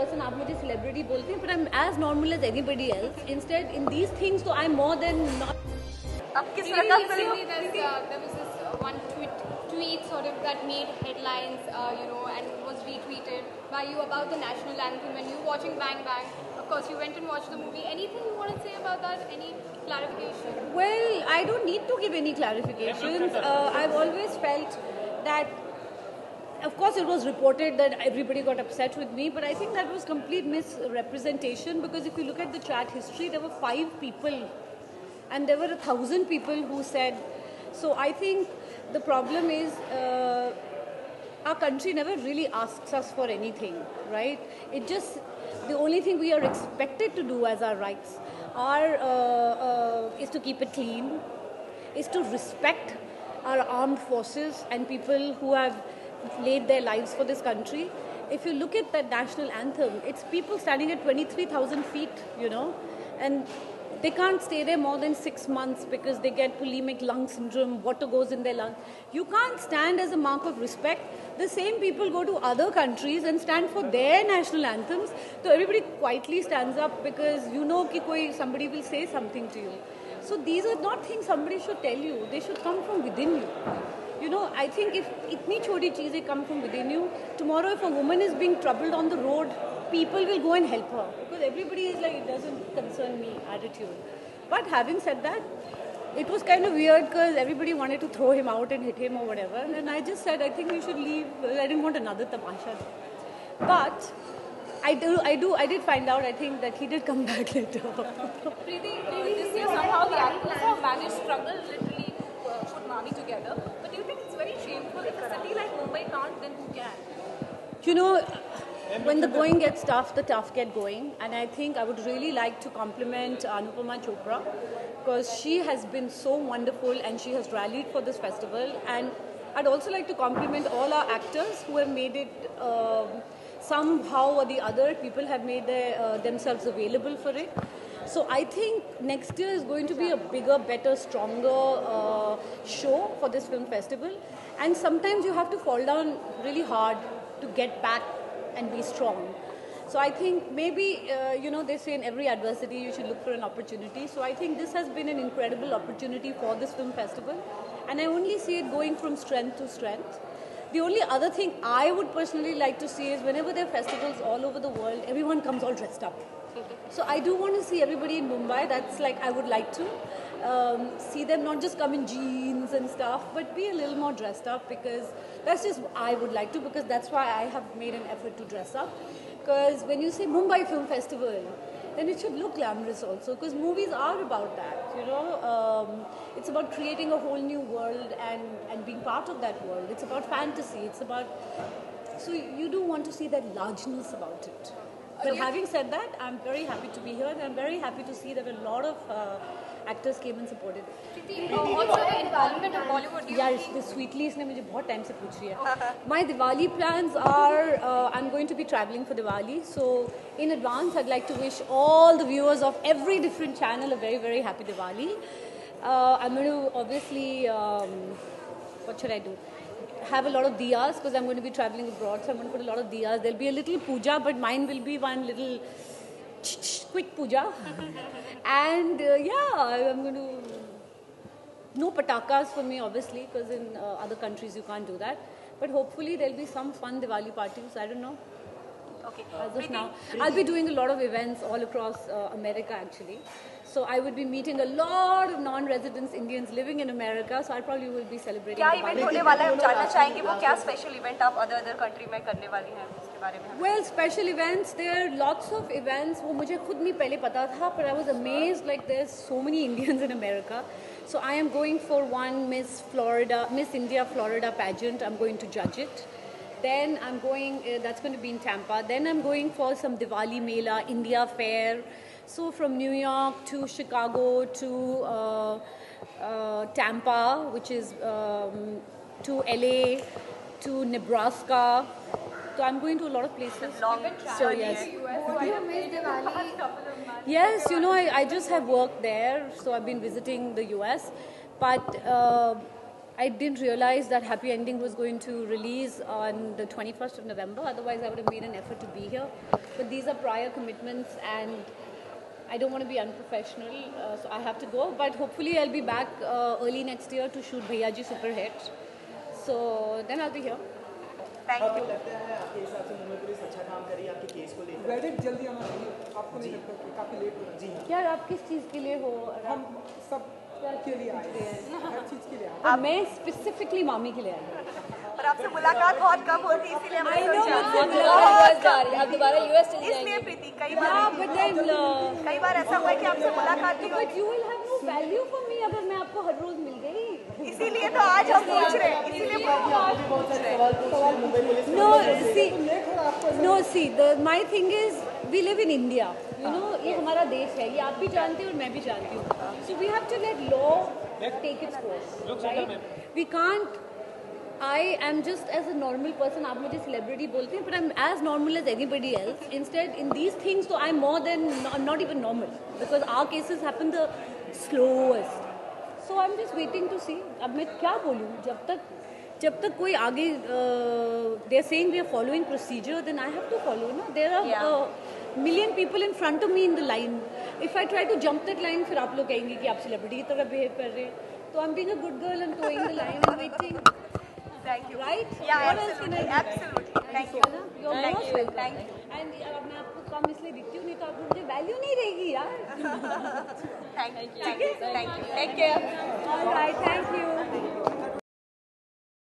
person आप मुझे celebrity बोलते हैं, but I'm as normal as anybody else. Instead, in these things, so I'm more than not. अब किस तरह का film? There was this one tweet sort of that made headlines, and was retweeted by you about the national anthem and you watching Bang Bang. Of course, you went and watched the movie. Anything you want to say about that? Any clarification? Well, I don't need to give any clarifications. I've always felt that, of course, it was reported that everybody got upset with me, but I think that was complete misrepresentation, because if you look at the chat history, there were 5 people and there were 1,000 people who said. So I think the problem is our country never really asks us for anything, right? It just, the only thing we are expected to do as our rights is to keep it clean, is to respect our armed forces and people who have laid their lives for this country. If you look at that national anthem, it's people standing at 23,000 feet, and they can't stay there more than 6 months because they get bulimic lung syndrome, water goes in their lungs. You can't stand as a mark of respect. The same people go to other countries and stand for their national anthems. So everybody quietly stands up because somebody will say something to you. So these are not things somebody should tell you. They should come from within you. I think if itni choti cheezein come from within you, tomorrow if a woman is being troubled on the road, people will go and help her, because everybody is like, it doesn't concern me attitude. But having said that, it was kind of weird because everybody wanted to throw him out and hit him or whatever, and I just said, I think we should leave. I didn't want another tamasha. But I did find out, I think, that he did come back later. Preeti, this year somehow the actors have managed struggle literally to put Mami together. But do you think it's very shameful? If a city like Mumbai can't, then who can? When the going gets tough, the tough get going. And I think I would really like to compliment Anupama Chopra, because she has been so wonderful and she has rallied for this festival. And I'd also like to compliment all our actors who have made it somehow or the other. People have made themselves available for it. So I think next year is going to be a bigger, better, stronger show for this film festival. And sometimes you have to fall down really hard to get back and be strong. So I think maybe, they say in every adversity you should look for an opportunity. So I think this has been an incredible opportunity for this film festival. And I only see it going from strength to strength. The only other thing I would personally like to see is whenever there are festivals all over the world, everyone comes all dressed up. So I do want to see everybody in Mumbai. That's like, I would like to see them not just come in jeans and stuff, but be a little more dressed up, because that's just I would like to, because that's why I have made an effort to dress up. Because when you say Mumbai Film Festival, then it should look glamorous also, because movies are about that, it's about creating a whole new world and being part of that world. It's about fantasy, so you do want to see that largeness about it. But having said that, I'm very happy to be here, and I'm very happy to see that a lot of actors came and supported it. Also, the involvement of Bollywood. Yes, the sweetly इसने मुझे बहुत time से पूछ रही है. My Diwali plans are, I'm going to be traveling for Diwali. So in advance, I'd like to wish all the viewers of every different channel a very, very happy Diwali. I'm going to obviously, what should I do? Have a lot of diyas, because I'm going to be traveling abroad, so I'm going to put a lot of diyas. There'll be a little puja, but mine will be one little quick puja. And I'm going to, no patakas for me obviously, because in other countries you can't do that, but hopefully there'll be some fun Diwali parties. I don't know. Okay. As of now, I'll be doing a lot of events all across America actually. So I would be meeting a lot of non-residents Indians living in America. So I probably will be celebrating. क्या event होने वाला है? हम जानना चाहेंगे वो क्या special event आप other country में करने वाली हैं उसके बारे में? Well, special events, there are lots of events. वो मुझे खुद नहीं पहले पता था, but I was amazed like there's so many Indians in America. So I am going for one Miss India Florida pageant. I'm going to judge it. Then I'm going, that's going to be in Tampa. Then I'm going for some Diwali Mela, India Fair. So from New York to Chicago to Tampa, which is to LA, to Nebraska. So I'm going to a lot of places. So yes. Yes, I just have worked there. So I've been visiting the US. But I didn't realize that Happy Ending was going to release on the 21st of November. Otherwise, I would have made an effort to be here. but these are prior commitments and I don't want to be unprofessional, so I have to go. But hopefully I'll be back early next year to shoot Bhaiya Ji Super Hit. So then I'll be here. Thank आपको you. लगता है आपके हिसाब से Mumbai police अच्छा काम करी आपके केस को लेकर? वेडिट जल्दी आना चाहिए, आपको नहीं लगता कि काफ़ी लेट हो रहा है? जी हाँ। यार आप किस चीज़ के लिए हो? हम सब के लिए आए हैं, हर चीज़ के लिए आए हैं। और मैं स्पेसिफिकली मामी के लिए आई हूँ। और आपसे मुलाकात बहुत कम होती है, इसीलिए हमने सोचा अब दोबारा यूएस चली इसलिए प्रीति कई Yeah, बार but then कई बार ऐसा हुआ है कि आपसे मुलाकात नहीं but you will have no value for me अगर मैं आपको हर रोज मिल गई। होती, इसीलिए तो आज हम पूछ रहे हैं, इसीलिए बहुत सारे सवाल पूछ रहे हैं Mumbai police No, see, my thing is we live in India. You know, ये हमारा देश है, ये आप भी जानते हो और मैं भी जानती हूँ. So we have to let law take its course, right? We can't. I am just as a normal person. आप मुझे celebrity बोलते हैं, but I'm as normal as anybody else. Instead, in these things, so I'm more than I'm not even normal because our cases happen the slowest. So I'm just waiting to see. अब मैं क्या बोलूँ? जब तक कोई आगे they're saying we are following procedure, then I have to follow. No, there are a million people in front of me in the line. If I try to jump that line, फिर आप लोग कहेंगे कि आप celebrity की तरह behave कर रहे हैं. So I'm being a good girl and towing the line and waiting. Thank you. Right? Yeah, What else can I do? absolutely. Thank you. You're Thank most you. welcome. Thank you. And अब मैं आपको कम इसलिए दिखती हूँ, नहीं तो आपको मुझे वैल्यू नहीं रहेगी यार. Thank you. Take care. All right, thank you.